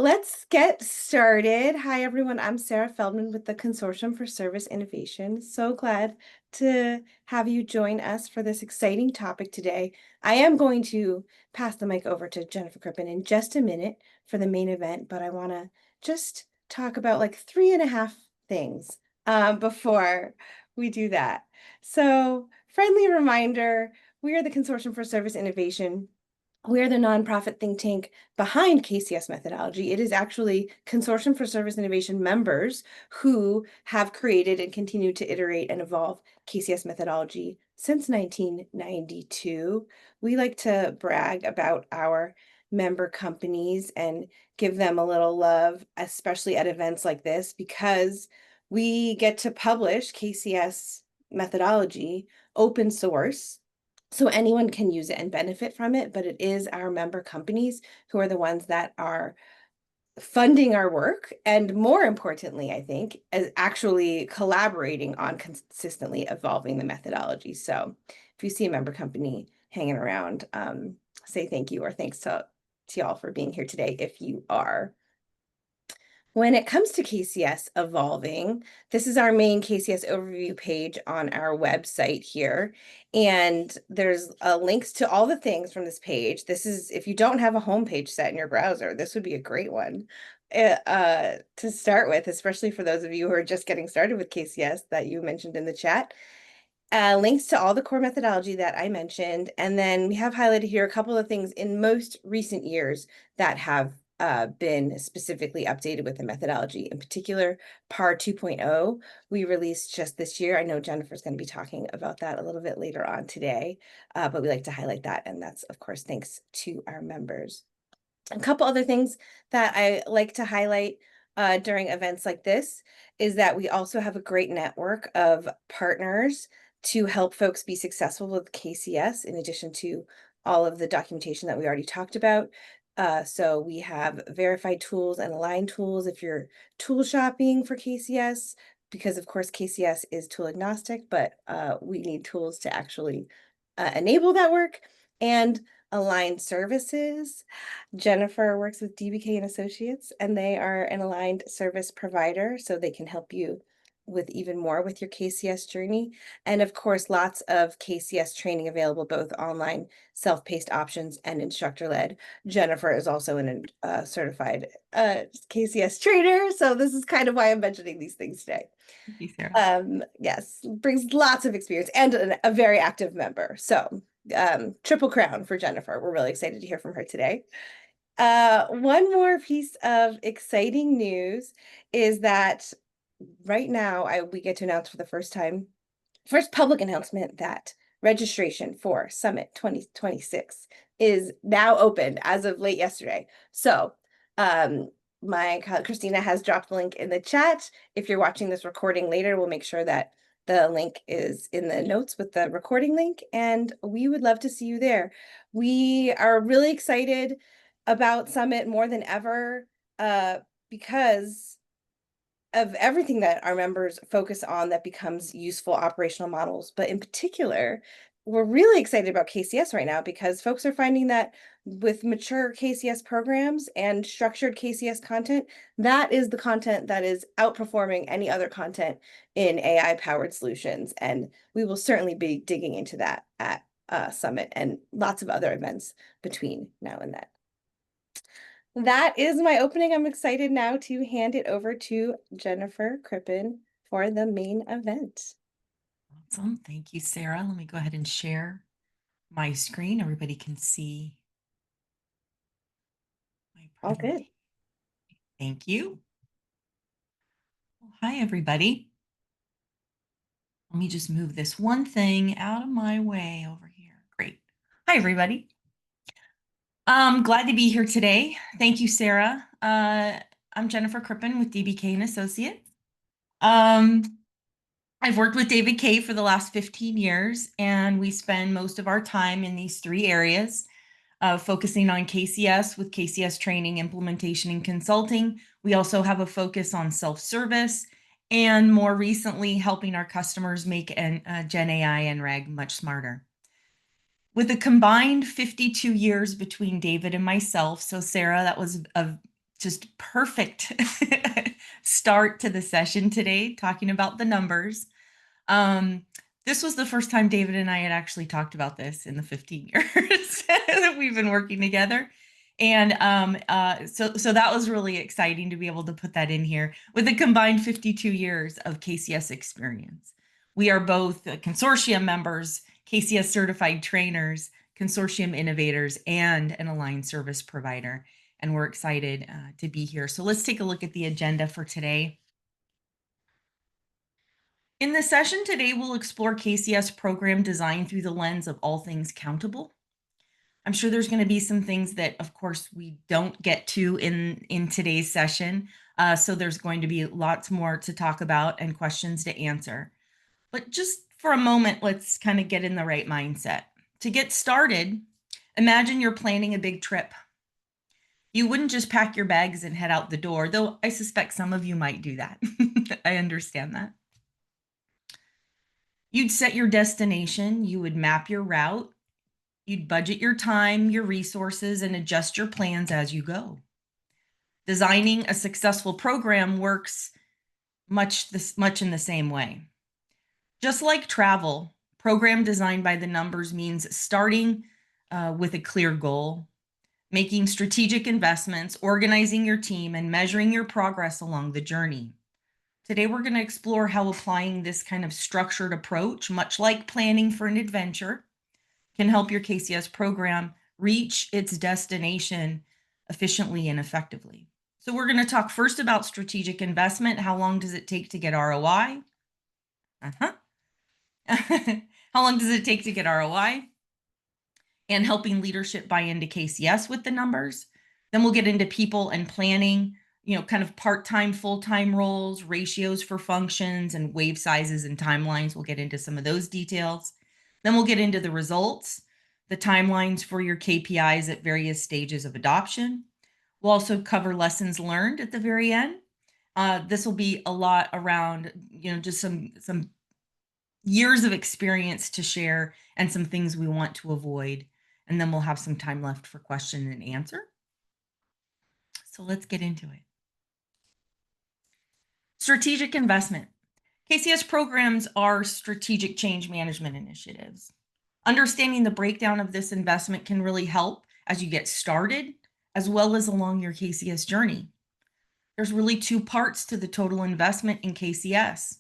Let's get started. Hi, everyone. I'm Sarah Feldman with the Consortium for Service Innovation. So glad to have you join us for this exciting topic today. I am going to pass the mic over to Jennifer Crippen in just a minute for the main event, but I want to just talk about like 3.5 things before we do that. So, friendly reminder, we are the Consortium for Service Innovation. We're the nonprofit think tank behind KCS methodology. It is actually Consortium for Service Innovation members who have created and continue to iterate and evolve KCS methodology since 1992. We like to brag about our member companies and give them a little love, especially at events like this, because we get to publish KCS methodology open source so anyone can use it and benefit from it, but it is our member companies who are the ones that are funding our work. And more importantly, I think, is actually collaborating on consistently evolving the methodology. So if you see a member company hanging around, say thank you or thanks to y'all for being here today if you are. When it comes to KCS evolving, this is our main KCS overview page on our website here. And there's links to all the things from this page. This is, if you don't have a homepage set in your browser, this would be a great one to start with, especially for those of you who are just getting started with KCS that you mentioned in the chat. Links to all the core methodology that I mentioned. And then we have highlighted here a couple of things in most recent years that have been specifically updated with the methodology. In particular, PAR 2.0 we released just this year. I know Jennifer's going to be talking about that a little bit later on today, but we like to highlight that. And that's, of course, thanks to our members. A couple other things that I like to highlight during events like this is that we also have a great network of partners to help folks be successful with KCS, in addition to all of the documentation that we already talked about. So we have verified tools and aligned tools if you're tool shopping for KCS, because of course KCS is tool agnostic, but we need tools to actually enable that work. And aligned services. Jennifer works with DBK and Associates, and they are an aligned service provider, so they can help you with even more with your KCS journey. And of course, lots of KCS training available, both online, self-paced options and instructor-led. Jennifer is also an certified KCS trainer, so this is kind of why I'm mentioning these things today. Thank you, Sarah. Yes, brings lots of experience and a very active member. So triple crown for Jennifer. We're really excited to hear from her today. One more piece of exciting news is that right now we get to announce for the first public announcement that registration for Summit 2026 is now open as of late yesterday. So my colleague Christina has dropped the link in the chat. If you're watching this recording later, we'll make sure that the link is in the notes with the recording link, and we would love to see you there. We are really excited about Summit more than ever because of everything that our members focus on that becomes useful operational models. But in particular, we're really excited about KCS right now because folks are finding that with mature KCS programs and structured KCS content, that is the content that is outperforming any other content in AI-powered solutions. And we will certainly be digging into that at Summit and lots of other events between now and then. That is my opening. I'm excited now to hand it over to Jennifer Crippen for the main event. Awesome. Thank you, Sarah. Let me go ahead and share my screen. Everybody can see my All good. Thank you. Well, hi, everybody. Let me just move this one thing out of my way over here. Great. Hi, everybody. I'm glad to be here today. Thank you, Sarah. I'm Jennifer Crippen with DBK and Associates. I've worked with David K for the last 15 years, and we spend most of our time in these three areas, focusing on KCS with KCS training, implementation, and consulting. We also have a focus on self-service, and more recently, helping our customers make Gen AI and RAG much smarter. With a combined 52 years between David and myself, so Sarah, that was a just perfect start to the session today, talking about the numbers. Um, this was the first time David and I had actually talked about this in the 15 years that we've been working together. And so that was really exciting to be able to put that in here with a combined 52 years of KCS experience. We are both consortium members, KCS certified trainers, consortium innovators, and an aligned service provider. And we're excited to be here. So let's take a look at the agenda for today. In the session today, we'll explore KCS program design through the lens of all things countable. I'm sure there's going to be some things that, of course, we don't get to in today's session. So there's going to be lots more to talk about and questions to answer. But just for a moment, let's kind of get in the right mindset. To get started, imagine you're planning a big trip. You wouldn't just pack your bags and head out the door, though I suspect some of you might do that. I understand that. You'd set your destination, you would map your route, you'd budget your time, your resources, and adjust your plans as you go. Designing a successful program works much in the same way. Just like travel, program designed by the numbers means starting with a clear goal, making strategic investments, organizing your team, and measuring your progress along the journey. Today, we're going to explore how applying this kind of structured approach, much like planning for an adventure, can help your KCS program reach its destination efficiently and effectively. So we're going to talk first about strategic investment. How long does it take to get ROI? How long does it take to get ROI? And helping leadership buy into KCS with the numbers. Then we'll get into people and planning, kind of part-time, full-time roles, ratios for functions, and wave sizes and timelines. We'll get into some of those details. Then we'll get into the results, the timelines for your KPIs at various stages of adoption. We'll also cover lessons learned at the very end. This will be a lot around, just some years of experience to share and some things we want to avoid. And then we'll have some time left for question and answer. So let's get into it. Strategic investment. KCS programs are strategic change management initiatives. Understanding the breakdown of this investment can really help as you get started, as well as along your KCS journey. There's really two parts to the total investment in KCS.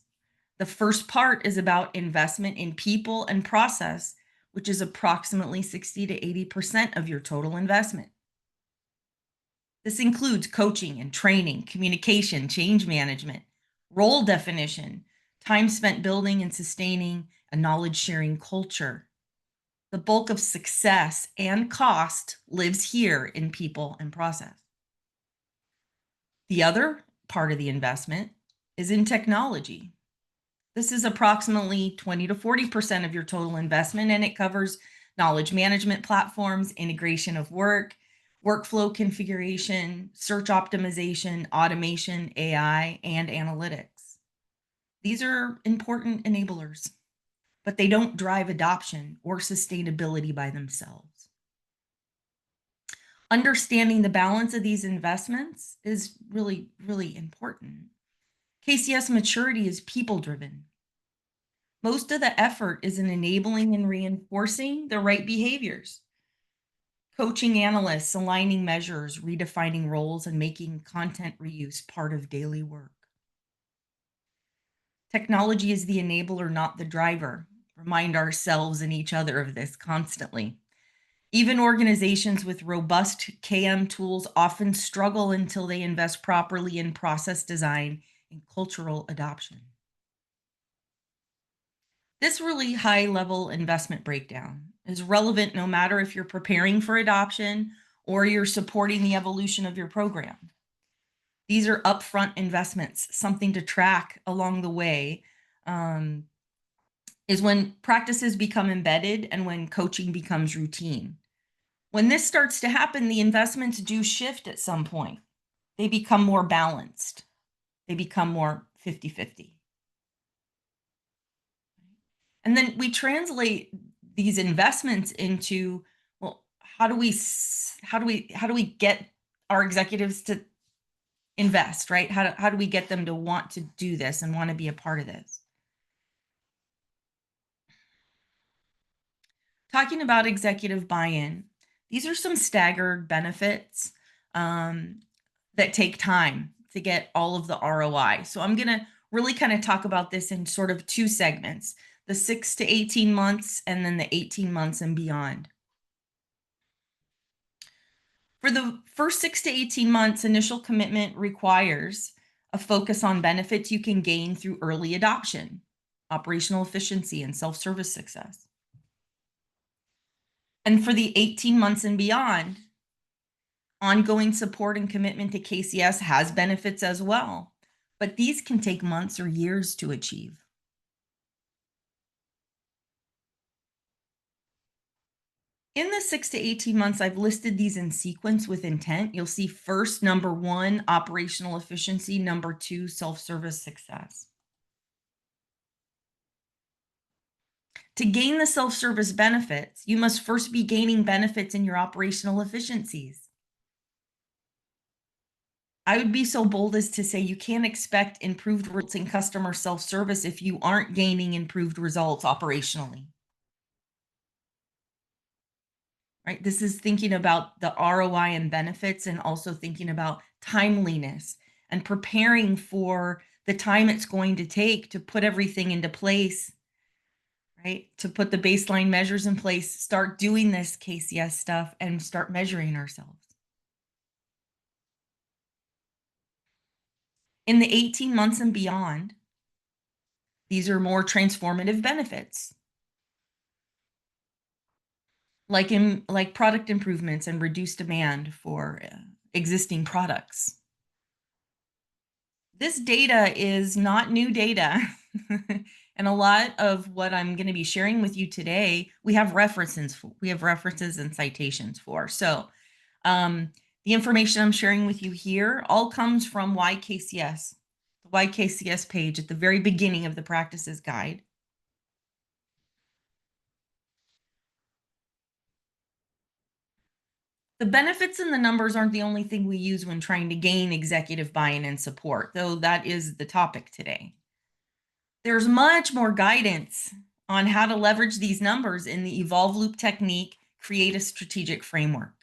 The first part is about investment in people and process, which is approximately 60 to 80% of your total investment. This includes coaching and training, communication, change management, role definition, time spent building and sustaining a knowledge-sharing culture. The bulk of success and cost lives here in people and process. The other part of the investment is in technology. This is approximately 20 to 40% of your total investment, and it covers knowledge management platforms, integration of work, workflow configuration, search optimization, automation, AI, and analytics. These are important enablers, but they don't drive adoption or sustainability by themselves. Understanding the balance of these investments is really, really important. KCS maturity is people-driven. Most of the effort is in enabling and reinforcing the right behaviors. Coaching analysts, aligning measures, redefining roles, and making content reuse part of daily work. Technology is the enabler, not the driver. Remind ourselves and each other of this constantly. Even organizations with robust KM tools often struggle until they invest properly in process design and cultural adoption. This really high-level investment breakdown is relevant no matter if you're preparing for adoption or you're supporting the evolution of your program. These are upfront investments. Something to track along the way is when practices become embedded and when coaching becomes routine. When this starts to happen, the investments do shift at some point. They become more balanced. They become more 50-50. And then we translate these investments into, well, how do we get our executives to invest, right? How do we get them to want to do this and want to be a part of this? Talking about executive buy-in, these are some staggered benefits that take time to get all of the ROI. So I'm going to really kind of talk about this in sort of two segments, the 6 to 18 months and then the 18 months and beyond. For the first 6 to 18 months, initial commitment requires a focus on benefits you can gain through early adoption, operational efficiency, and self-service success. And for the 18 months and beyond, ongoing support and commitment to KCS has benefits as well, but these can take months or years to achieve. In the 6 to 18 months, I've listed these in sequence with intent. You'll see first, number 1, operational efficiency, number 2, self-service success. To gain the self-service benefits, you must first be gaining benefits in your operational efficiencies. I would be so bold as to say you can't expect improved results in customer self-service if you aren't gaining improved results operationally. Right? This is thinking about the ROI and benefits and also thinking about timeliness and preparing for the time it's going to take to put everything into place, right? To put the baseline measures in place, start doing this KCS stuff and start measuring ourselves. In the 18 months and beyond, these are more transformative benefits. Like product improvements and reduced demand for existing products. This data is not new data. And a lot of what I'm going to be sharing with you today, we have references and citations for. So the information I'm sharing with you here all comes from YKCS, the YKCS page at the very beginning of the practices guide. The benefits and the numbers aren't the only thing we use when trying to gain executive buy-in and support, though that is the topic today. There's much more guidance on how to leverage these numbers in the Evolve Loop technique, create a strategic framework.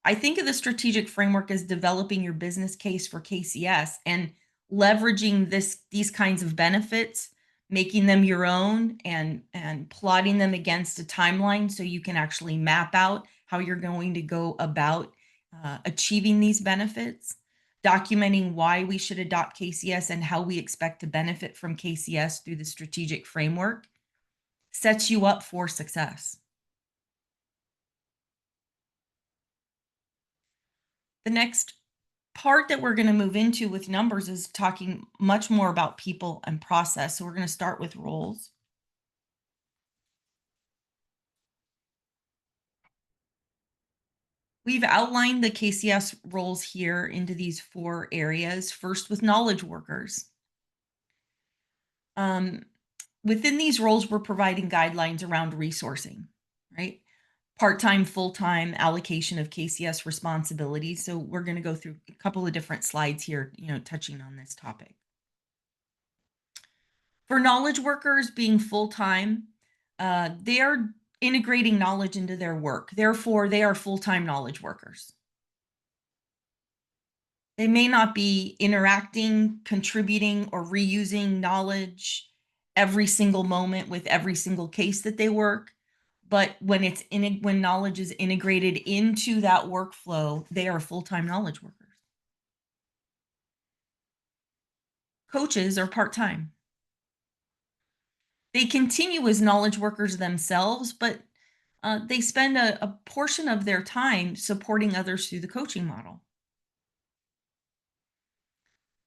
I think of the strategic framework as developing your business case for KCS and leveraging these kinds of benefits, making them your own and plotting them against a timeline so you can actually map out how you're going to go about achieving these benefits, documenting why we should adopt KCS and how we expect to benefit from KCS through the strategic framework sets you up for success. The next part that we're going to move into with numbers is talking much more about people and process. So we're going to start with roles. We've outlined the KCS roles here into these 4 areas. First, with knowledge workers. Within these roles, we're providing guidelines around resourcing, right? Part-time, full-time allocation of KCS responsibilities. So we're going to go through a couple of different slides here, touching on this topic. For knowledge workers being full-time, they are integrating knowledge into their work. Therefore, they are full-time knowledge workers. They may not be interacting, contributing, or reusing knowledge every single moment with every single case that they work. But when knowledge is integrated into that workflow, they are full-time knowledge workers. Coaches are part-time. They continue as knowledge workers themselves, but they spend a portion of their time supporting others through the coaching model.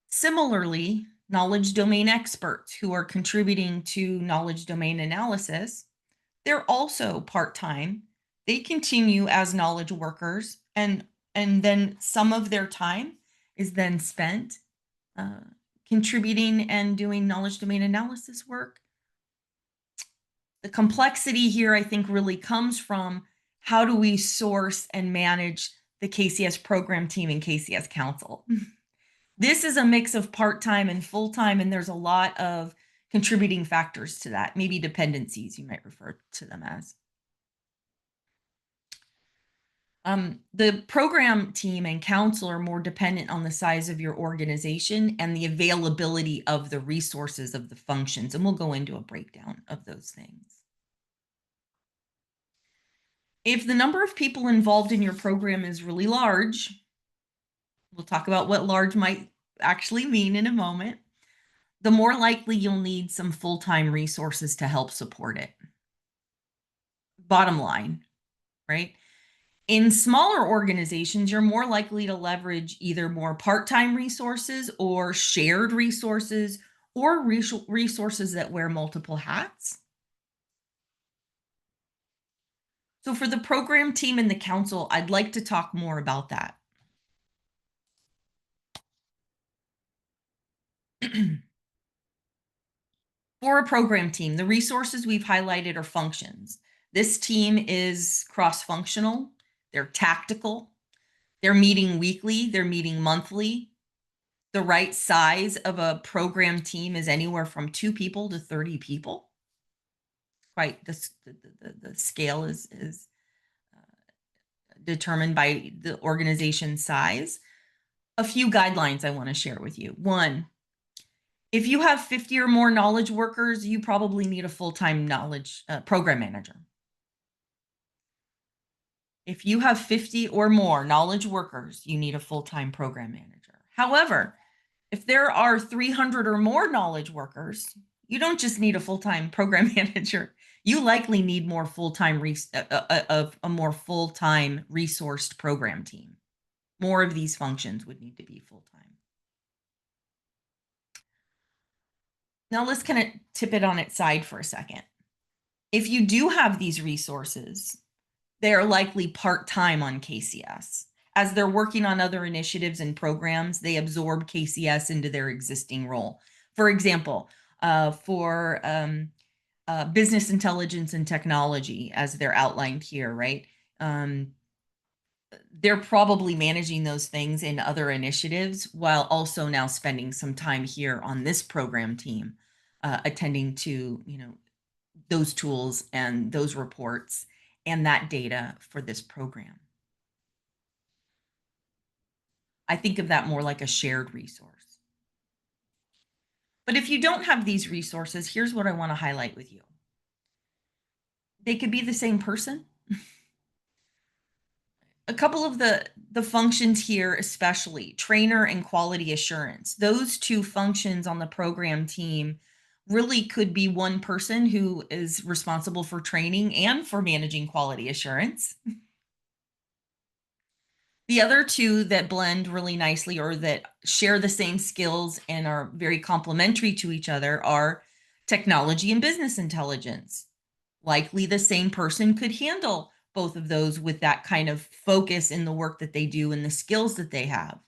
Similarly, knowledge domain experts who are contributing to knowledge domain analysis, they're also part-time. They continue as knowledge workers, and then some of their time is then spent contributing and doing knowledge domain analysis work. The complexity here, I think, really comes from how do we source and manage the KCS program team and KCS Council. This is a mix of part-time and full-time, and there's a lot of contributing factors to that, maybe dependencies you might refer to them as. The program team and council are more dependent on the size of your organization and the availability of the resources of the functions, and we'll go into a breakdown of those things. If the number of people involved in your program is really large, we'll talk about what large might actually mean in a moment, the more likely you'll need some full-time resources to help support it. Bottom line, right? In smaller organizations, you're more likely to leverage either more part-time resources or shared resources or resources that wear multiple hats. So for the program team and the council, I'd like to talk more about that. For a program team, the resources we've highlighted are functions. This team is cross-functional, they're tactical, they're meeting weekly, they're meeting monthly. The right size of a program team is anywhere from 2 people to 30 people. Quite the scale is determined by the organization size. A few guidelines I want to share with you. 1, if you have 50 or more knowledge workers, you probably need a full-time knowledge program manager. If you have 50 or more knowledge workers, you need a full-time program manager. However, if there are 300 or more knowledge workers, you don't just need a full-time program manager. You likely need more full-time a more full-time resourced program team. More of these functions would need to be full-time. Now let's kind of tip it on its side for a second. If you do have these resources, they are likely part-time on KCS. As they're working on other initiatives and programs, they absorb KCS into their existing role. For example, for business intelligence and technology, as they're outlined here, right? They're probably managing those things in other initiatives while also now spending some time here on this program team, attending to, those tools and those reports and that data for this program. I think of that more like a shared resource. But if you don't have these resources, here's what I want to highlight with you. They could be the same person. A couple of the functions here, especially trainer and quality assurance, those 2 functions on the program team really could be one person who is responsible for training and for managing quality assurance. The other 2 that blend really nicely or that share the same skills and are very complementary to each other are technology and business intelligence. Likely the same person could handle both of those with that kind of focus in the work that they do and the skills that they have.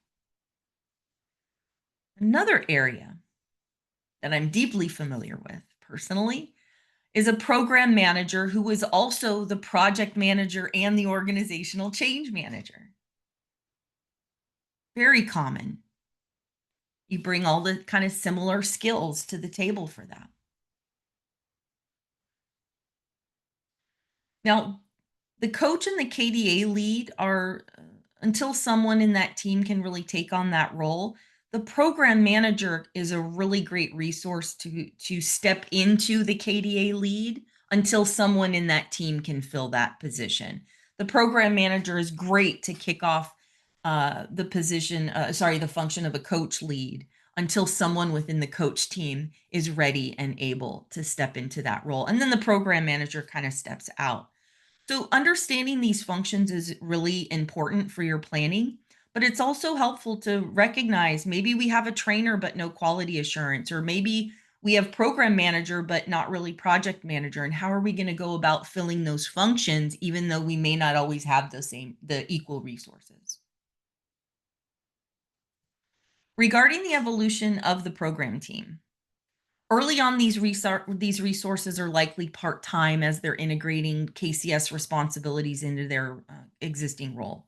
Another area that I'm deeply familiar with personally is a program manager who is also the project manager and the organizational change manager. Very common. You bring all the kind of similar skills to the table for that. Now, the coach and the KDA lead are, until someone in that team can really take on that role, the program manager is a really great resource to step into the KDA lead until someone in that team can fill that position. The program manager is great to kick off the function of a coach lead until someone within the coach team is ready and able to step into that role. And then the program manager kind of steps out. So understanding these functions is really important for your planning, but it's also helpful to recognize maybe we have a trainer but no quality assurance, or maybe we have program manager but not really project manager. And how are we going to go about filling those functions even though we may not always have the equal resources? Regarding the evolution of the program team, early on, these resources are likely part-time as they're integrating KCS responsibilities into their existing role.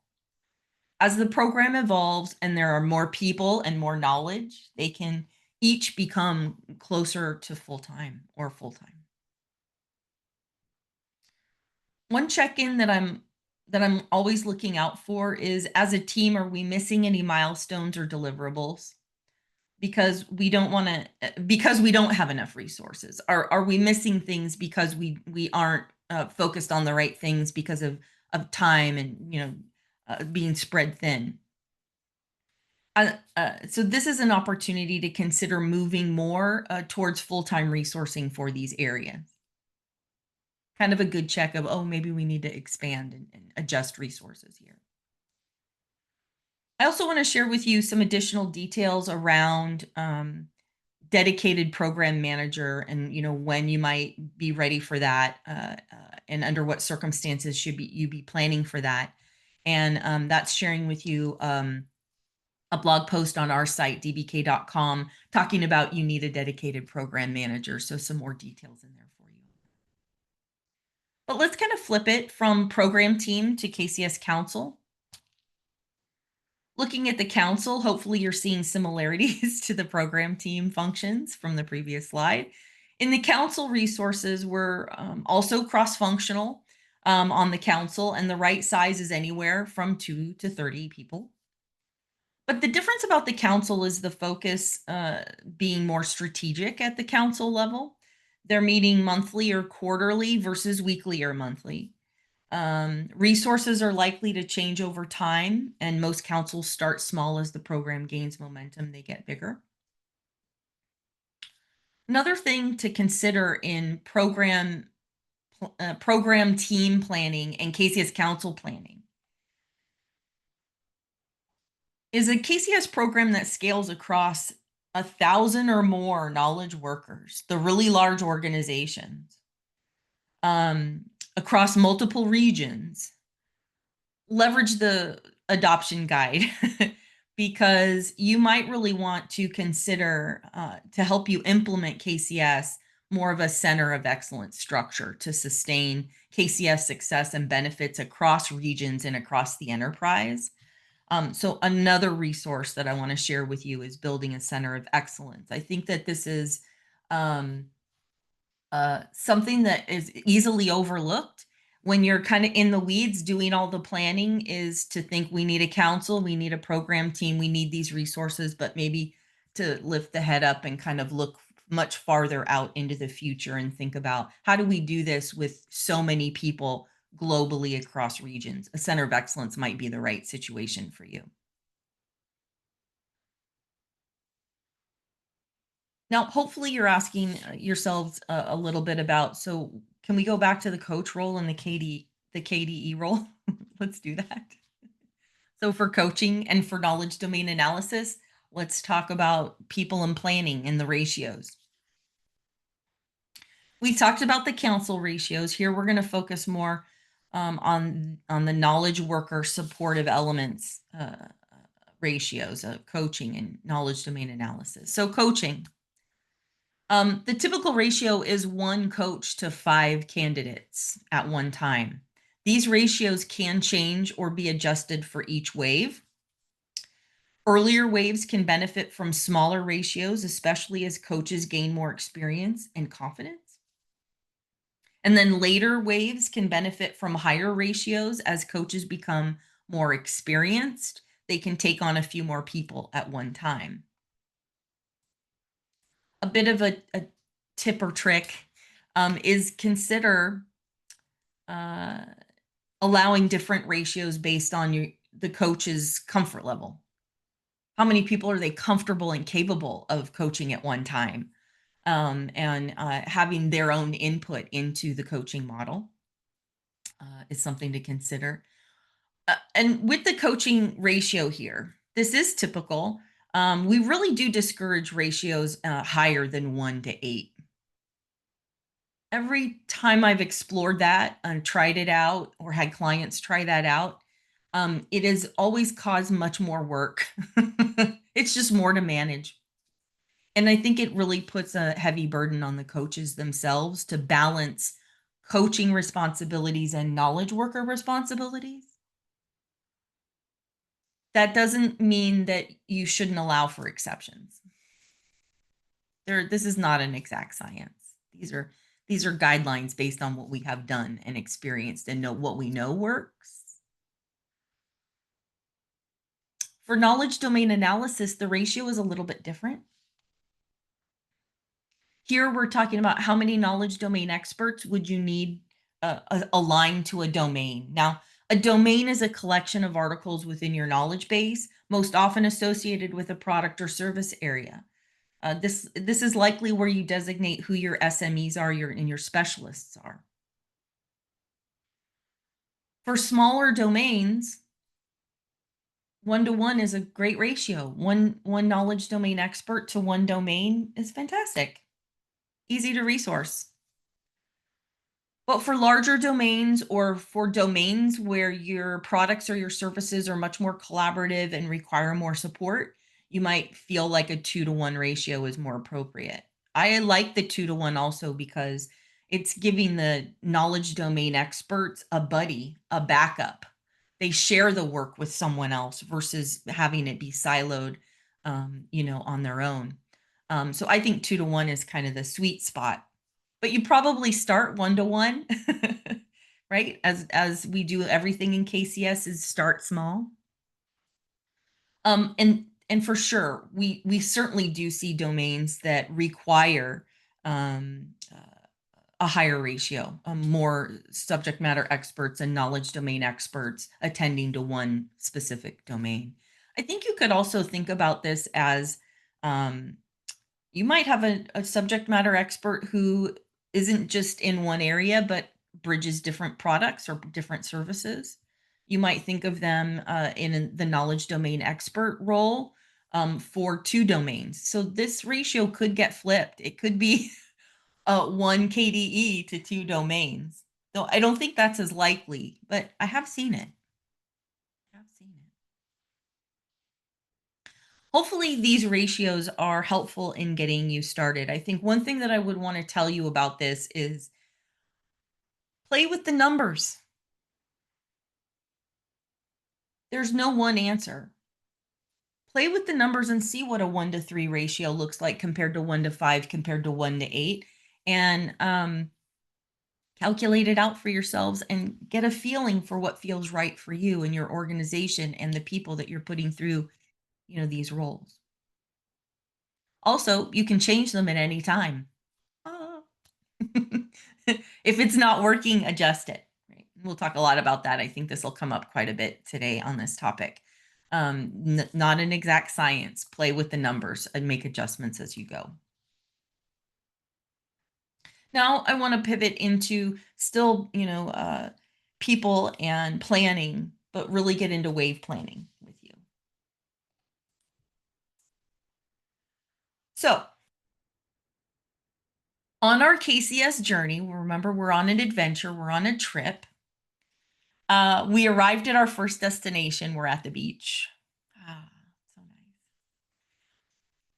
As the program evolves and there are more people and more knowledge, they can each become closer to full-time or full-time. One check-in that I'm always looking out for is, as a team, are we missing any milestones or deliverables? Because we don't want to, because we don't have enough resources. Are we missing things because we aren't focused on the right things because of time and being spread thin? So this is an opportunity to consider moving more towards full-time resourcing for these areas. Kind of a good check of, oh, maybe we need to expand and adjust resources here. I also want to share with you some additional details around dedicated program manager and when you might be ready for that, and under what circumstances should you be planning for that. And that's sharing with you a blog post on our site, dbk.com, talking about you need a dedicated program manager. So some more details in there for you. But let's kind of flip it from program team to KCS Council. Looking at the council, hopefully you're seeing similarities to the program team functions from the previous slide. In the council, resources were also cross-functional on the council, and the right size is anywhere from 2 to 30 people. But the difference about the council is the focus being more strategic at the council level. They're meeting monthly or quarterly versus weekly or monthly. Resources are likely to change over time, and most councils start small. As the program gains momentum, they get bigger. Another thing to consider in program team planning and KCS council planning is a KCS program that scales across 1,000 or more knowledge workers, the really large organizations, across multiple regions. Leverage the adoption guide because you might really want to consider, to help you implement KCS, more of a center of excellence structure to sustain KCS success and benefits across regions and across the enterprise. So another resource that I want to share with you is building a center of excellence. I think that this is something that is easily overlooked when you're kind of in the weeds doing all the planning, is to think we need a council, we need a program team, we need these resources, but maybe to lift the head up and kind of look much farther out into the future and think about, how do we do this with so many people globally across regions? A center of excellence might be the right situation for you. Now, hopefully you're asking yourselves a little bit about, so can we go back to the coach role and the KDE role? Let's do that. So for coaching and for knowledge domain analysis, let's talk about people and planning and the ratios. We talked about the council ratios. Here we're going to focus more on the knowledge worker supportive elements ratios of coaching and knowledge domain analysis. So coaching. The typical ratio is 1 coach to 5 candidates at one time. These ratios can change or be adjusted for each wave. Earlier waves can benefit from smaller ratios, especially as coaches gain more experience and confidence. And then later waves can benefit from higher ratios as coaches become more experienced. They can take on a few more people at one time. A bit of a tip or trick is consider allowing different ratios based on the coach's comfort level. How many people are they comfortable and capable of coaching at one time, and having their own input into the coaching model is something to consider. And with the coaching ratio here, this is typical. We really do discourage ratios higher than 1 to 8. Every time I've explored that and tried it out or had clients try that out, it has always caused much more work. It's just more to manage. And I think it really puts a heavy burden on the coaches themselves to balance coaching responsibilities and knowledge worker responsibilities. That doesn't mean that you shouldn't allow for exceptions. This is not an exact science. These are guidelines based on what we have done and experienced and know what we know works. For knowledge domain analysis, the ratio is a little bit different. Here we're talking about how many knowledge domain experts would you need aligned to a domain. Now, a domain is a collection of articles within your knowledge base, most often associated with a product or service area. This is likely where you designate who your SMEs are and your specialists are. For smaller domains, 1-to-1 is a great ratio. One knowledge domain expert to one domain is fantastic. Easy to resource. But for larger domains or for domains where your products or your services are much more collaborative and require more support, you might feel like a 2-to-1 ratio is more appropriate. I like the 2-to-1 also because it's giving the knowledge domain experts a buddy, a backup. They share the work with someone else versus having it be siloed, on their own. So I think 2-to-1 is kind of the sweet spot. But you probably start 1-to-1, right? As we do everything in KCS is start small. And for sure, we certainly do see domains that require a higher ratio, more subject matter experts and knowledge domain experts attending to one specific domain. I think you could also think about this as you might have a subject matter expert who isn't just in one area, but bridges different products or different services. You might think of them in the knowledge domain expert role for 2 domains. So this ratio could get flipped. It could be 1 KDE to 2 domains. Though I don't think that's as likely, but I have seen it. Hopefully these ratios are helpful in getting you started. I think one thing that I would want to tell you about this is play with the numbers. There's no one answer. Play with the numbers and see what a 1-to-3 ratio looks like compared to 1-to-5, compared to 1-to-8, and calculate it out for yourselves and get a feeling for what feels right for you and your organization and the people that you're putting through, these roles. Also, you can change them at any time. If it's not working, adjust it. Right? We'll talk a lot about that. I think this will come up quite a bit today on this topic. Not an exact science. Play with the numbers and make adjustments as you go. Now I want to pivot into still, people and planning, but really get into wave planning with you. So on our KCS journey, remember we're on an adventure, we're on a trip. We arrived at our first destination. We're at the beach. So nice.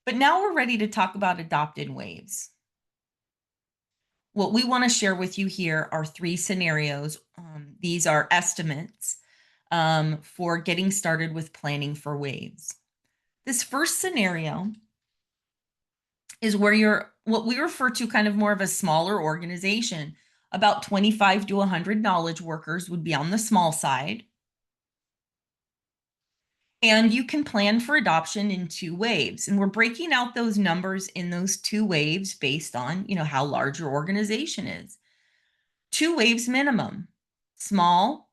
But now we're ready to talk about adopted waves. What we want to share with you here are 3 scenarios. These are estimates for getting started with planning for waves. This first scenario is where you're what we refer to kind of more of a smaller organization. About 25 to 100 knowledge workers would be on the small side. And you can plan for adoption in 2 waves. And we're breaking out those numbers in those 2 waves based on, how large your organization is. 2 waves minimum. Small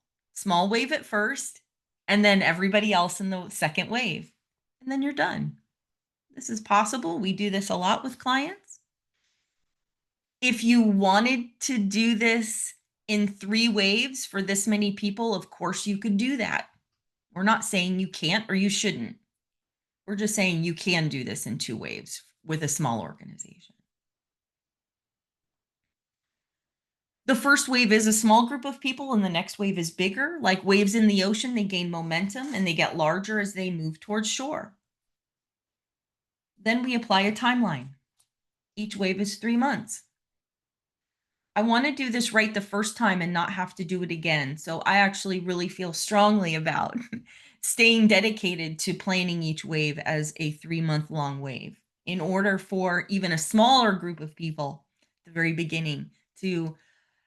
wave at first, and then everybody else in the second wave. And then you're done. This is possible. We do this a lot with clients. If you wanted to do this in 3 waves for this many people, of course you could do that. We're not saying you can't or you shouldn't. We're just saying you can do this in 2 waves with a small organization. The first wave is a small group of people and the next wave is bigger. Like waves in the ocean, they gain momentum and they get larger as they move towards shore. Then we apply a timeline. Each wave is 3 months. I want to do this right the first time and not have to do it again. So I actually really feel strongly about staying dedicated to planning each wave as a 3-month long wave in order for even a smaller group of people at the very beginning to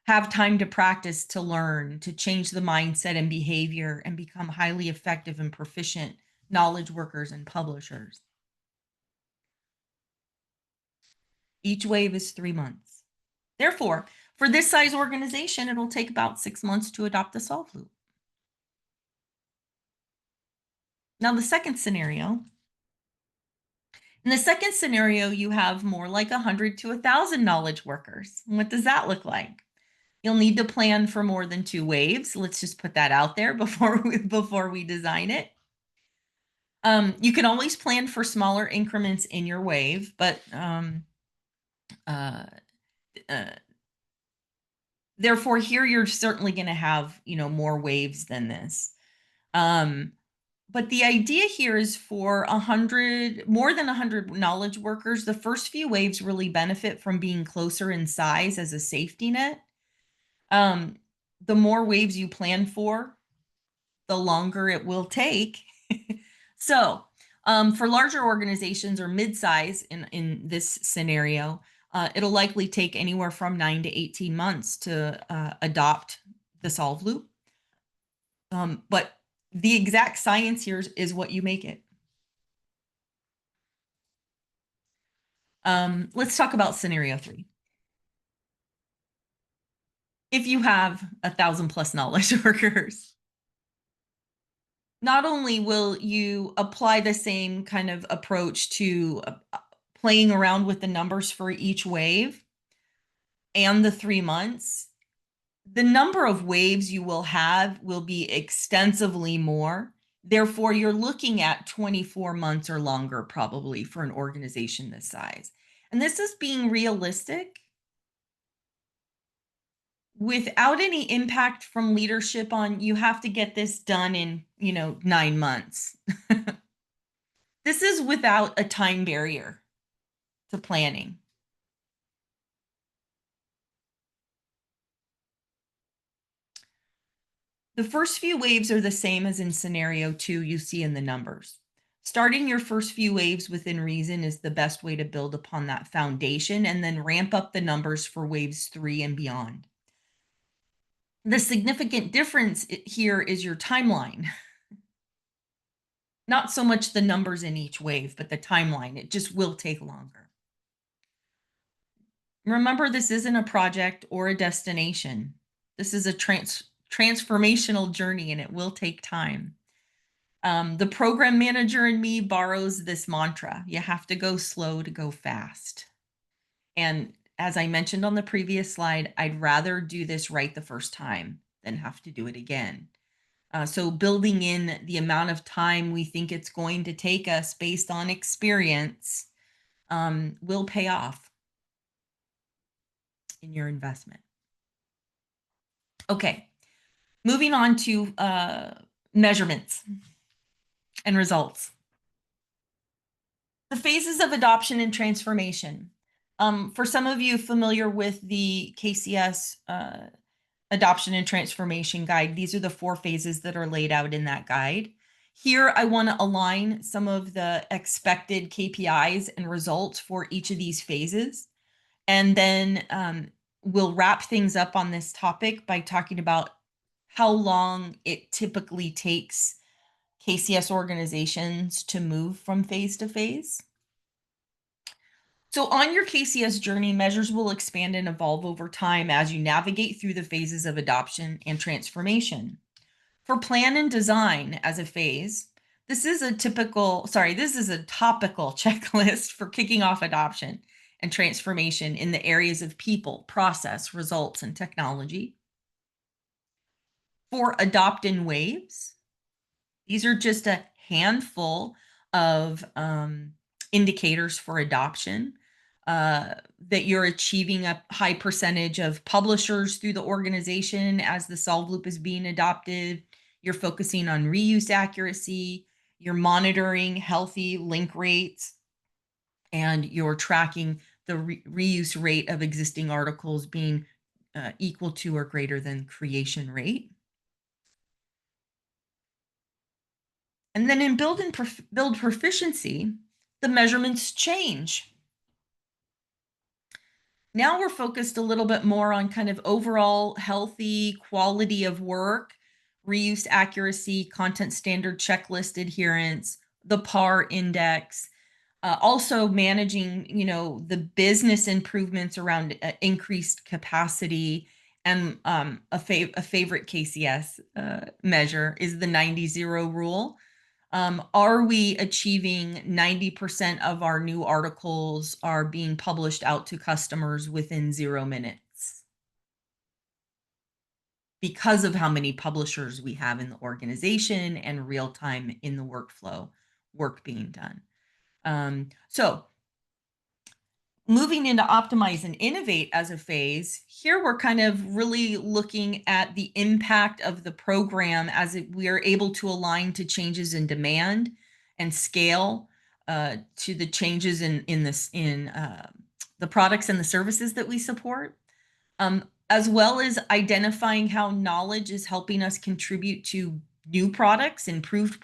have time to practice, to learn, to change the mindset and behavior, and become highly effective and proficient knowledge workers and publishers. Each wave is 3 months. Therefore, for this size organization, it'll take about 6 months to adopt the solve loop. Now, the second scenario. In the second scenario, you have more like 100 to 1,000 knowledge workers. What does that look like? You'll need to plan for more than 2 waves. Let's just put that out there before we design it. You can always plan for smaller increments in your wave, but therefore here you're certainly going to have, more waves than this. But the idea here is for more than 100 knowledge workers, the first few waves really benefit from being closer in size as a safety net. The more waves you plan for, the longer it will take. So for larger organizations or mid-size in this scenario, it'll likely take anywhere from 9 to 18 months to adopt the solve loop. But the exact science here is what you make it. Let's talk about scenario 3. If you have 1,000 plus knowledge workers, not only will you apply the same kind of approach to playing around with the numbers for each wave and the 3 months, the number of waves you will have will be extensively more. Therefore, you're looking at 24 months or longer probably for an organization this size. And this is being realistic without any impact from leadership on you have to get this done in, 9 months. This is without a time barrier to planning. The first few waves are the same as in scenario 2 you see in the numbers. Starting your first few waves within reason is the best way to build upon that foundation and then ramp up the numbers for waves 3 and beyond. The significant difference here is your timeline. Not so much the numbers in each wave, but the timeline. It just will take longer. Remember, this isn't a project or a destination. This is a transformational journey, and it will take time. The program manager in me borrows this mantra. You have to go slow to go fast. And as I mentioned on the previous slide, I'd rather do this right the first time than have to do it again. So building in the amount of time we think it's going to take us based on experience will pay off in your investment. Okay, moving on to measurements and results. The phases of adoption and transformation. For some of you familiar with the KCS adoption and transformation guide, these are the 4 phases that are laid out in that guide. Here, I want to align some of the expected KPIs and results for each of these phases. And then we'll wrap things up on this topic by talking about how long it typically takes KCS organizations to move from phase to phase. So on your KCS journey, measures will expand and evolve over time as you navigate through the phases of adoption and transformation. For plan and design as a phase, this is a topical checklist for kicking off adoption and transformation in the areas of people, process, results, and technology. For adopt in waves, these are just a handful of indicators for adoption. That you're achieving a high percentage of publishers through the organization as the solve loop is being adopted. You're focusing on reuse accuracy. You're monitoring healthy link rates. And you're tracking the reuse rate of existing articles being equal to or greater than creation rate. And then in build proficiency, the measurements change. Now we're focused a little bit more on kind of overall healthy quality of work, reuse accuracy, content standard checklist adherence, the PAR index, also managing, the business improvements around increased capacity. And a favorite KCS measure is the 90-0 rule. Are we achieving 90% of our new articles are being published out to customers within 0 minutes? Because of how many publishers we have in the organization and real time in the workflow work being done. So moving into optimize and innovate as a phase, here we're kind of really looking at the impact of the program as we are able to align to changes in demand and scale to the changes in the products and the services that we support, as well as identifying how knowledge is helping us contribute to new products, improved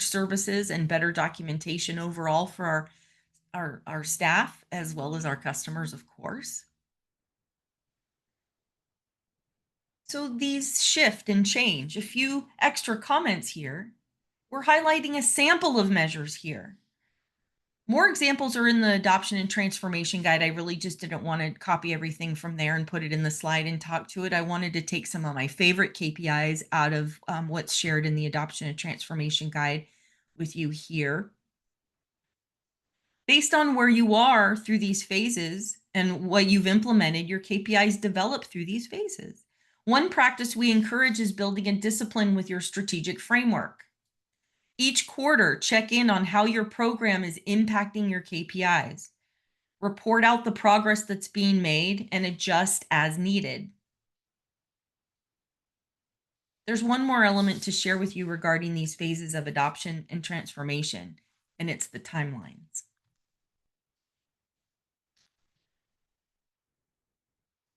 services, and better documentation overall for our staff as well as our customers, of course. So these shift and change. A few extra comments here. We're highlighting a sample of measures here. More examples are in the adoption and transformation guide. I really just didn't want to copy everything from there and put it in the slide and talk to it. I wanted to take some of my favorite KPIs out of what's shared in the adoption and transformation guide with you here. Based on where you are through these phases and what you've implemented, your KPIs develop through these phases. One practice we encourage is building a discipline with your strategic framework. Each quarter, check in on how your program is impacting your KPIs. Report out the progress that's being made and adjust as needed. There's one more element to share with you regarding these phases of adoption and transformation, and it's the timelines.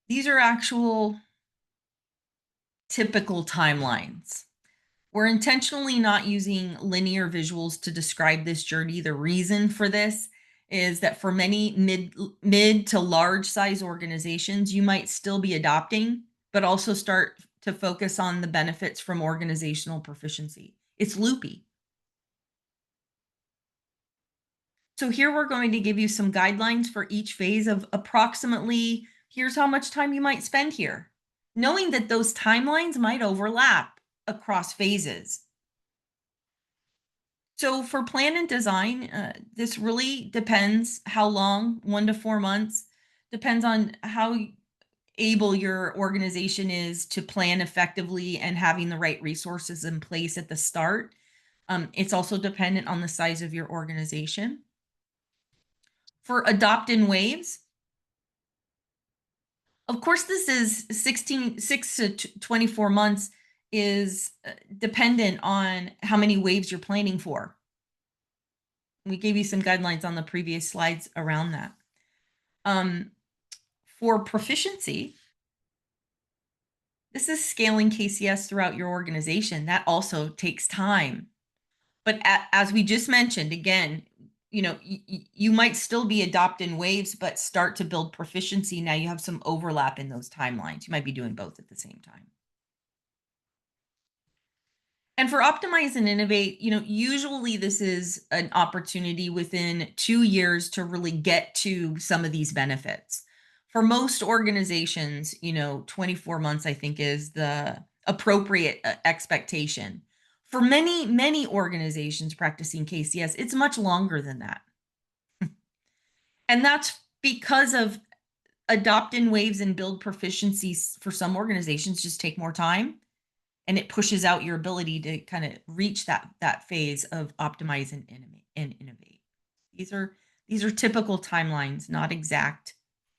These are actual typical timelines. We're intentionally not using linear visuals to describe this journey. The reason for this is that for many mid to large size organizations, you might still be adopting, but also start to focus on the benefits from organizational proficiency. It's loopy. So here we're going to give you some guidelines for each phase of approximately, here's how much time you might spend here, knowing that those timelines might overlap across phases. So for plan and design, this really depends how long, 1 to 4 months, depends on how able your organization is to plan effectively and having the right resources in place at the start. It's also dependent on the size of your organization. For adopt in waves, of course, this is 6 to 24 months is dependent on how many waves you're planning for. We gave you some guidelines on the previous slides around that. For proficiency, this is scaling KCS throughout your organization. That also takes time. But as we just mentioned, again, you might still be adopt in waves, but start to build proficiency. Now you have some overlap in those timelines. You might be doing both at the same time. And for optimize and innovate, usually this is an opportunity within 2 years to really get to some of these benefits. For most organizations, 24 months, I think, is the appropriate expectation. For many, many organizations practicing KCS, it's much longer than that. And that's because of adopt in waves and build proficiencies for some organizations just take more time, and it pushes out your ability to kind of reach that phase of optimize and innovate. These are typical timelines, not exact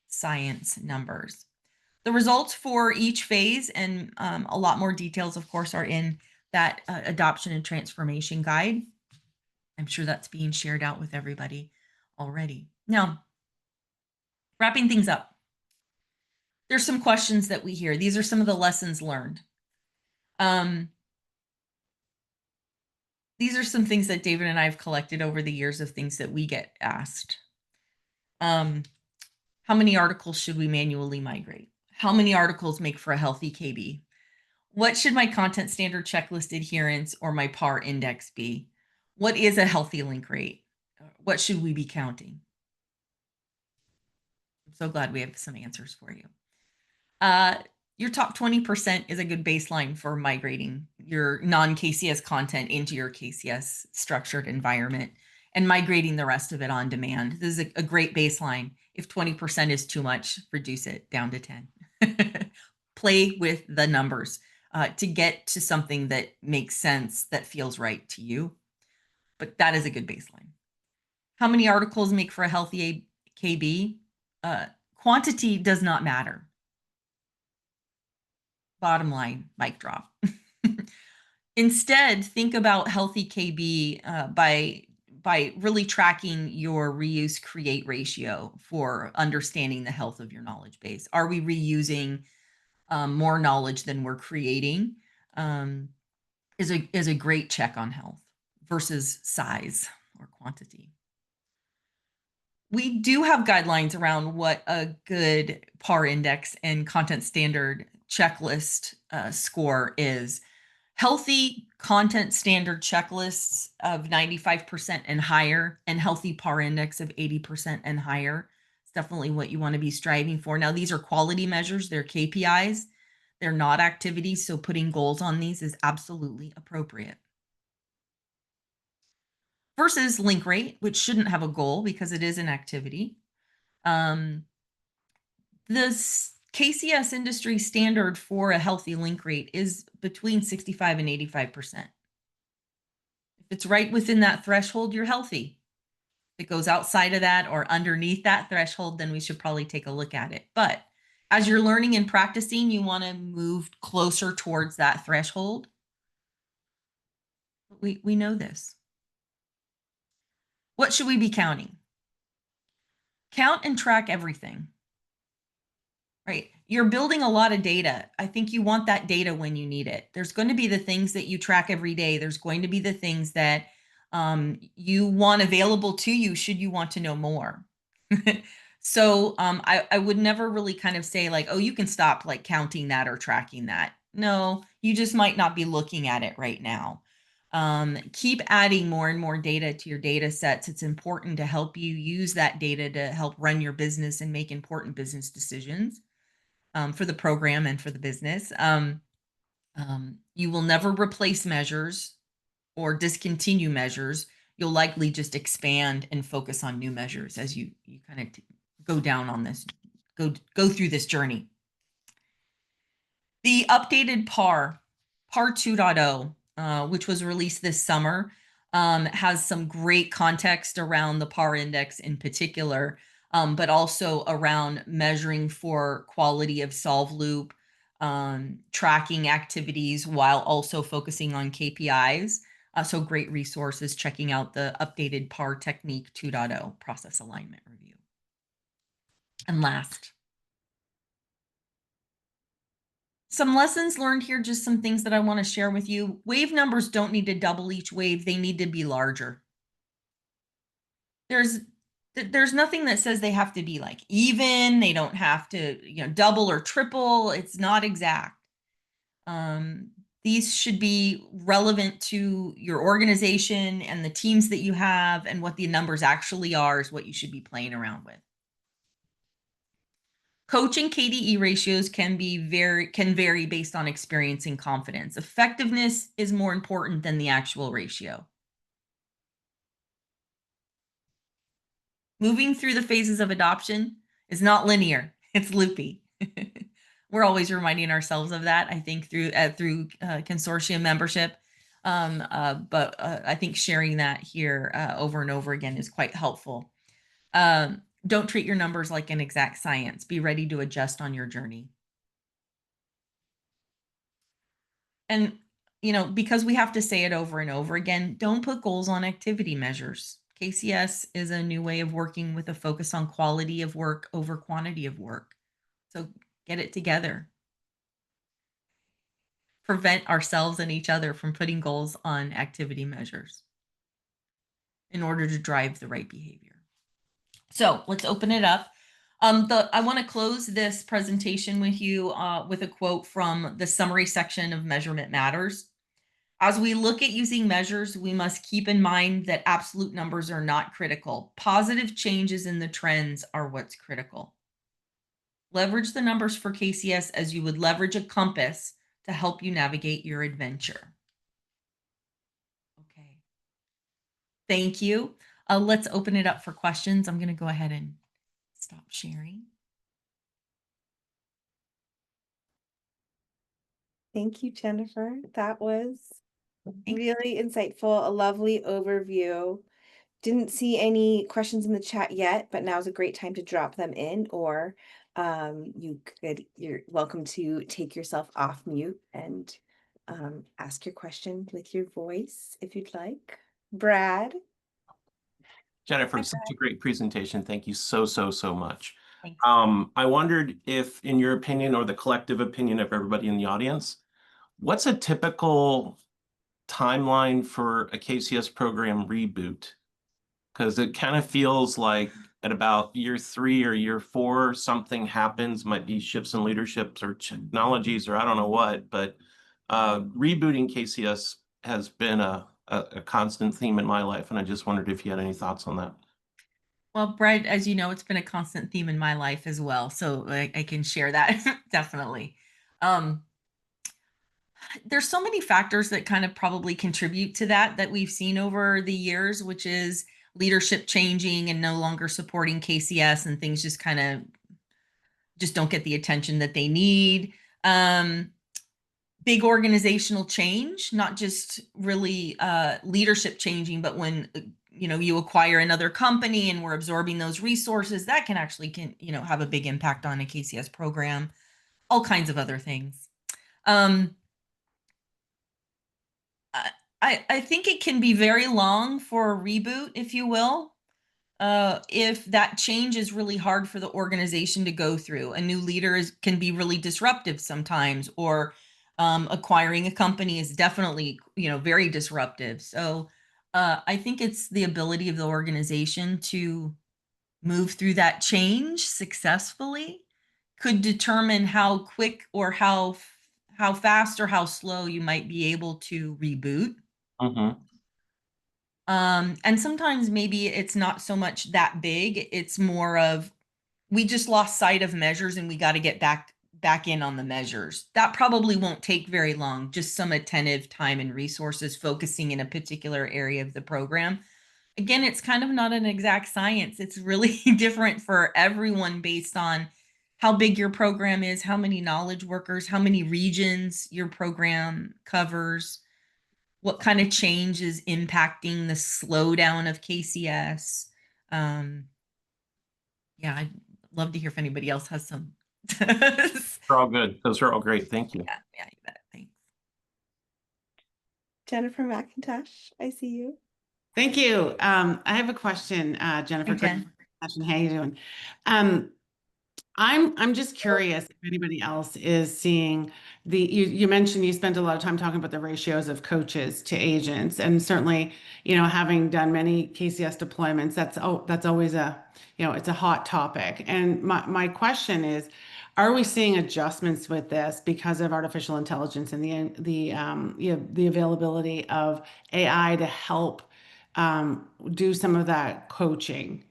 science numbers. The results for each phase and a lot more details, of course, are in that adoption and transformation guide. I'm sure that's being shared out with everybody already. Now, wrapping things up, there's some questions that we hear. These are some of the lessons learned. these are some things that David and I have collected over the years of things that we get asked. How many articles should we manually migrate? How many articles make for a healthy KB? What should my content standard checklist adherence or my PAR index be? What is a healthy link rate? What should we be counting? I'm so glad we have some answers for you. Your top 20% is a good baseline for migrating your non-KCS content into your KCS structured environment and migrating the rest of it on demand. This is a great baseline. If 20% is too much, reduce it down to 10. Play with the numbers to get to something that makes sense, that feels right to you. But that is a good baseline. How many articles make for a healthy KB? Quantity does not matter. Bottom line, mic drop. Instead, think about healthy KB by really tracking your reuse create ratio for understanding the health of your knowledge base. Are we reusing more knowledge than we're creating? Is a great check on health versus size or quantity. We do have guidelines around what a good PAR index and content standard checklist score is. Healthy content standard checklists of 95% and higher and healthy PAR index of 80% and higher. It's definitely what you want to be striving for. Now, these are quality measures. They're KPIs. They're not activities. So putting goals on these is absolutely appropriate. Versus link rate, which shouldn't have a goal because it is an activity. The KCS industry standard for a healthy link rate is between 65 and 85%. If it's right within that threshold, you're healthy. If it goes outside of that or underneath that threshold, then we should probably take a look at it. But as you're learning and practicing, you want to move closer towards that threshold. We know this. What should we be counting? Count and track everything. Right. You're building a lot of data. I think you want that data when you need it. There's going to be the things that you track every day. There's going to be the things that you want available to you should you want to know more. So I would never really kind of say like, oh, you can stop like counting that or tracking that. No, you just might not be looking at it right now. Keep adding more and more data to your data sets. It's important to help you use that data to help run your business and make important business decisions for the program and for the business. You will never replace measures or discontinue measures. You'll likely just expand and focus on new measures as you kind of go down on this, go through this journey. The updated PAR 2.0, which was released this summer, has some great context around the PAR index in particular, but also around measuring for quality of solve loop, tracking activities while also focusing on KPIs. So great resources, checking out the updated PAR Technique 2.0 process alignment review. And last, some lessons learned here, just some things that I want to share with you. Wave numbers don't need to double each wave. They need to be larger. There's nothing that says they have to be like even. They don't have to, double or triple. It's not exact. These should be relevant to your organization and the teams that you have, and what the numbers actually are is what you should be playing around with. Coaching KDE ratios can vary based on experience and confidence. Effectiveness is more important than the actual ratio. Moving through the phases of adoption is not linear, it's loopy. We're always reminding ourselves of that, I think, through consortium membership. But I think sharing that here over and over again is quite helpful. Don't treat your numbers like an exact science. Be ready to adjust on your journey. And, because we have to say it over and over again, don't put goals on activity measures. KCS is a new way of working with a focus on quality of work over quantity of work. So get it together. prevent ourselves and each other from putting goals on activity measures in order to drive the right behavior. So let's open it up. I want to close this presentation with you with a quote from the summary section of Measurement Matters. As we look at using measures, we must keep in mind that absolute numbers are not critical. Positive changes in the trends are what's critical. Leverage the numbers for KCS as you would leverage a compass to help you navigate your adventure. Okay. Thank you. Let's open it up for questions. I'm going to go ahead and stop sharing. Thank you, Jennifer. That was really insightful, a lovely overview. Didn't see any questions in the chat yet, but now's a great time to drop them in, or you're welcome to take yourself off mute and ask your question with your voice if you'd like. Brad. Jennifer, such a great presentation. Thank you so much. Thanks. I wondered if, in your opinion, or the collective opinion of everybody in the audience, what's a typical timeline for a KCS program reboot? Because it kind of feels like at about year 3 or year 4, something happens, might be shifts in leaderships or technologies or I don't know what, but rebooting KCS has been a constant theme in my life, and I just wondered if you had any thoughts on that. Well, Brad, as you know, it's been a constant theme in my life as well, so I can share that definitely. There's so many factors that kind of probably contribute to that we've seen over the years, which is leadership changing and no longer supporting KCS, and things just kind of just don't get the attention that they need. Big organizational change, not just really leadership changing, but when you acquire another company and we're absorbing those resources, that can actually have a big impact on a KCS program. All kinds of other things. I think it can be very long for a reboot, if you will. If that change is really hard for the organization to go through. A new leader can be really disruptive sometimes, or acquiring a company is definitely, very disruptive. So I think it's the ability of the organization to move through that change successfully could determine how quick or how fast or how slow you might be able to reboot. And sometimes maybe it's not so much that big. It's more of we just lost sight of measures and we got to get back in on the measures. That probably won't take very long, just some attentive time and resources focusing in a particular area of the program. Again, it's kind of not an exact science. It's really different for everyone based on how big your program is, how many knowledge workers, how many regions your program covers, what kind of change is impacting the slowdown of KCS. Yeah, I'd love to hear if anybody else has some. They're all good. Those are all great. Thank you. Yeah, you bet. Thanks. Jennifer McIntosh, I see you. Thank you. I have a question, Jennifer. Hey, Jen. How you doing? I'm just curious if anybody else is seeing you mentioned you spent a lot of time talking about the ratios of coaches to agents, and certainly, having done many KCS deployments, that's always it's a hot topic. And my question is, are we seeing adjustments with this because of artificial intelligence and the availability of AI to help do some of that coaching?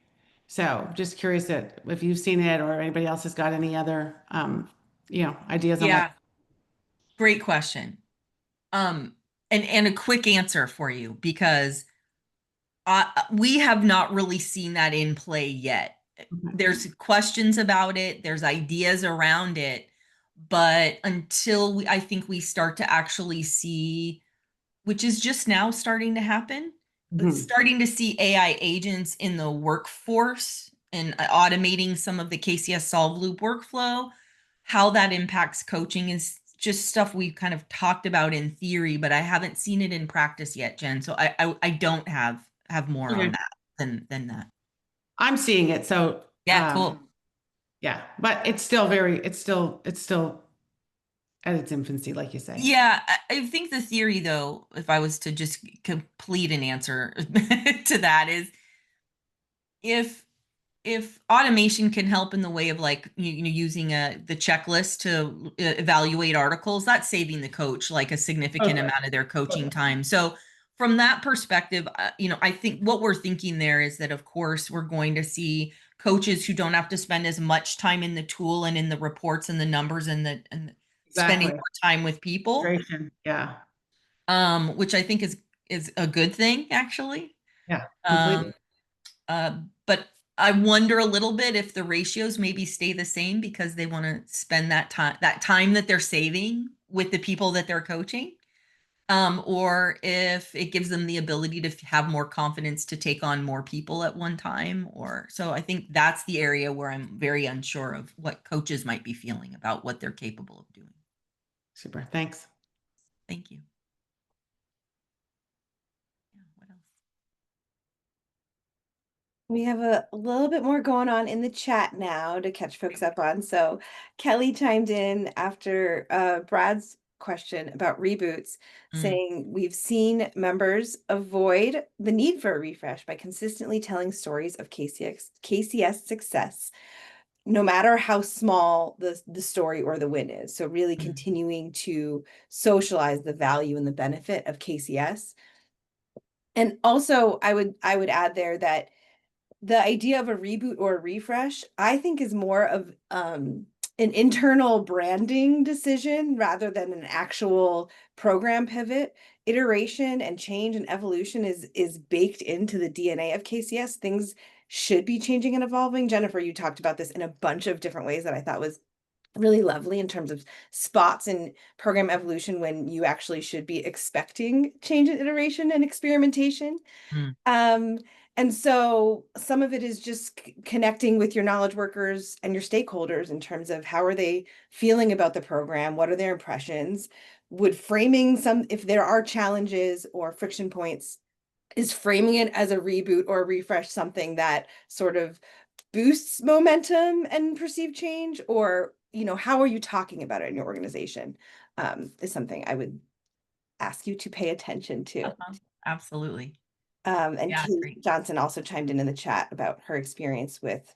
So just curious if you've seen it or anybody else has got any other, ideas on that. Great question. And a quick answer for you, because we have not really seen that in play yet. There's questions about it, there's ideas around it, but until I think we start to actually see, which is just now starting to happen, starting to see AI agents in the workforce and automating some of the KCS solve loop workflow. How that impacts coaching is just stuff we've kind of talked about in theory, but I haven't seen it in practice yet, Jen. So I don't have more on that than that. I'm seeing it. So Yeah, cool. yeah, but it's still at its infancy, like you say. Yeah, I think the theory, though, if I was to just complete an answer to that, is if automation can help in the way of like using the checklist to evaluate articles, that's saving the coach like a significant amount of their coaching time. So from that perspective, I think what we're thinking there is that of course we're going to see coaches who don't have to spend as much time in the tool and in the reports and the numbers and spending Exactly. more time with people, Yeah. which I think is a good thing actually. Yeah, Um, completely. but I wonder a little bit if the ratios maybe stay the same because they want to spend that time that they're saving with the people that they're coaching. Or if it gives them the ability to have more confidence to take on more people at one time. Or so I think that's the area where I'm very unsure of what coaches might be feeling about what they're capable of doing. Super. Thanks. Thank you. Yeah, what else? We have a little bit more going on in the chat now to catch folks up on. So Kelly chimed in after Brad's question about reboots, saying we've seen members avoid the need for a refresh by consistently telling stories of KCS success, no matter how small the story or the win is. So really continuing to socialize the value and the benefit of KCS. And also I would add there that the idea of a reboot or a refresh, I think, is more of an internal branding decision rather than an actual program pivot. Iteration and change and evolution is baked into the DNA of KCS. Things should be changing and evolving. Jennifer, you talked about this in a bunch of different ways that I thought was really lovely in terms of spots in program evolution when you actually should be expecting change and iteration and experimentation. Um, and so some of it is just connecting with your knowledge workers and your stakeholders in terms of how are they feeling about the program? What are their impressions? Would framing if there are challenges or friction points, is framing it as a reboot or a refresh something that sort of boosts momentum and perceived change? Or, how are you talking about it in your organization? Is something I would ask you to pay attention to. Absolutely. And Yeah, Kate great. Johnson also chimed in the chat about her experience with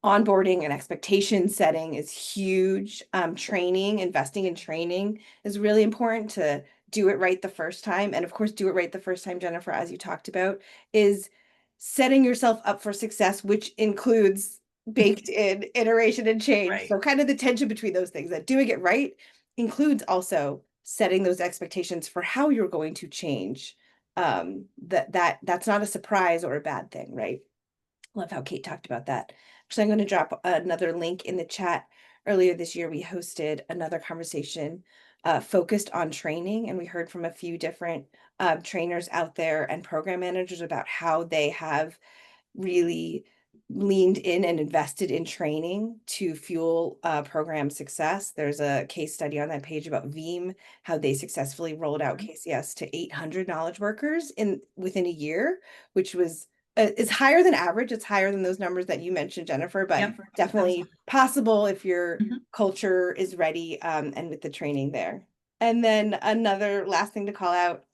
onboarding and expectation setting is huge. Training, investing in training is really important to do it right the first time. And of course, do it right the first time, Jennifer, as you talked about, is setting yourself up for success, which includes baked in iteration and change. Right. So kind of the tension between those things, that doing it right includes also setting those expectations for how you're going to change. That's not a surprise or a bad thing, right? Love how Kate talked about that. Actually, I'm going to drop another link in the chat. Earlier this year, we hosted another conversation focused on training, and we heard from a few different trainers out there and program managers about how they have really leaned in and invested in training to fuel program success. There's a case study on that page about Veeam, how they successfully rolled out KCS to 800 knowledge workers within a year, which was is higher than average. It's higher than those numbers that you mentioned, Jennifer, but Yep, definitely possible if your Mhm. culture is ready and with the training there. And then another last thing to call out,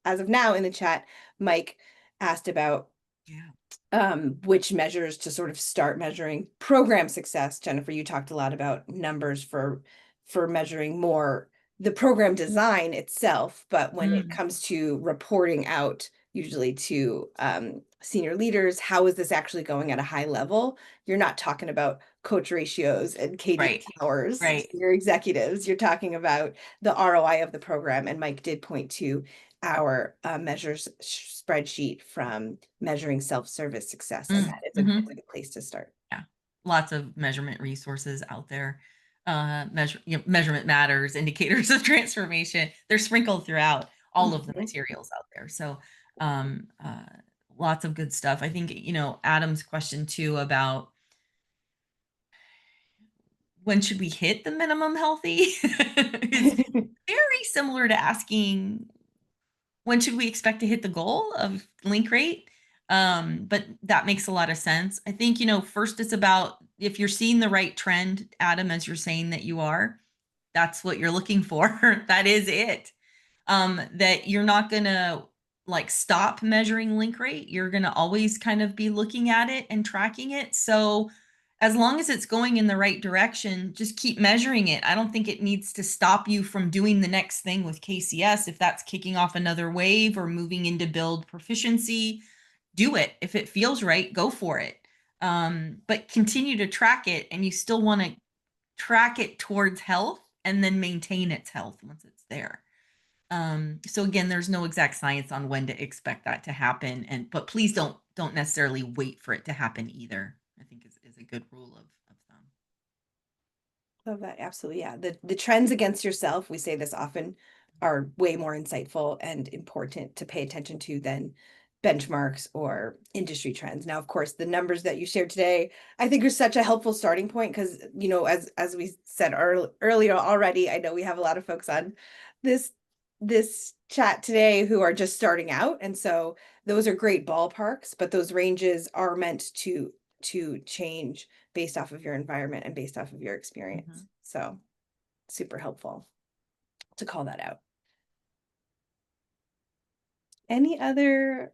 as of now in the chat, Mike asked about which measures to sort of start measuring program success. Jennifer, you talked a lot about numbers for measuring more the program design itself, but when it comes to reporting out, usually to senior leaders, how is this actually going at a high level? You're not talking about coach ratios and KD Right. hours. Right. Your executives, you're talking about the ROI of the program. And Mike did point to our measures spreadsheet from measuring self-service success, and that is a good place to start. Yeah, lots of measurement resources out there. Measurement matters, indicators of transformation. They're sprinkled throughout all of the materials out there. So lots of good stuff. I think, Adam's question too about when should we hit the minimum healthy is very similar to asking when should we expect to hit the goal of link rate? But that makes a lot of sense. I think, first it's about if you're seeing the right trend, Adam, as you're saying that you are, that's what you're looking for. That is it. That you're not gonna like stop measuring link rate. You're gonna always kind of be looking at it and tracking it. So as long as it's going in the right direction, just keep measuring it. I don't think it needs to stop you from doing the next thing with KCS. If that's kicking off another wave or moving into build proficiency, do it. If it feels right, go for it. But continue to track it, and you still want to track it towards health and then maintain its health once it's there. So again, there's no exact science on when to expect that to happen, but please don't necessarily wait for it to happen either. I think is a good rule of thumb. Love that. Absolutely. Yeah. The trends against yourself, we say this often, are way more insightful and important to pay attention to than benchmarks or industry trends. Now, of course, the numbers that you shared today, I think are such a helpful starting point because, as we said earlier already, I know we have a lot of folks on this chat today who are just starting out. And so those are great ballparks, but those ranges are meant to change based off of your environment and based off of your experience. So super helpful to call that out. Any other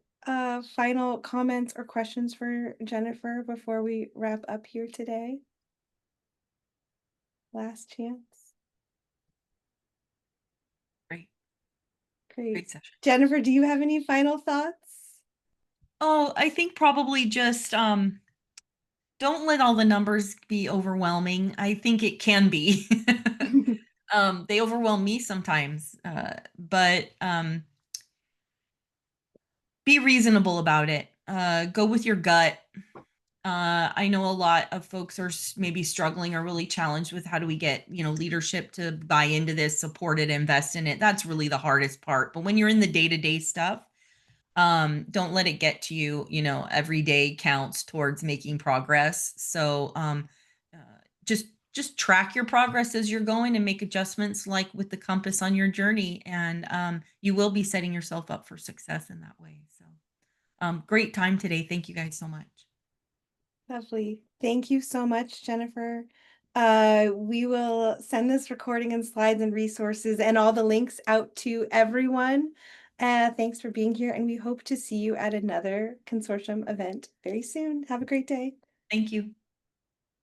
final comments or questions for Jennifer before we wrap up here today? Last chance. Great Session. Jennifer, do you have any final thoughts? Oh, I think probably just don't let all the numbers be overwhelming. I think it can be. They overwhelm me sometimes, but be reasonable about it. Go with your gut. I know a lot of folks are maybe struggling or really challenged with how do we get, leadership to buy into this, support it, invest in it. That's really the hardest part. But when you're in the day-to-day stuff, don't let it get to you. Every day counts towards making progress. So just track your progress as you're going and make adjustments like with the compass on your journey. And you will be setting yourself up for success in that way. So great time today. Thank you guys so much. Lovely. Thank you so much, Jennifer. We will send this recording and slides and resources and all the links out to everyone. Thanks for being here, and we hope to see you at another consortium event very soon. Have a great day. Thank you.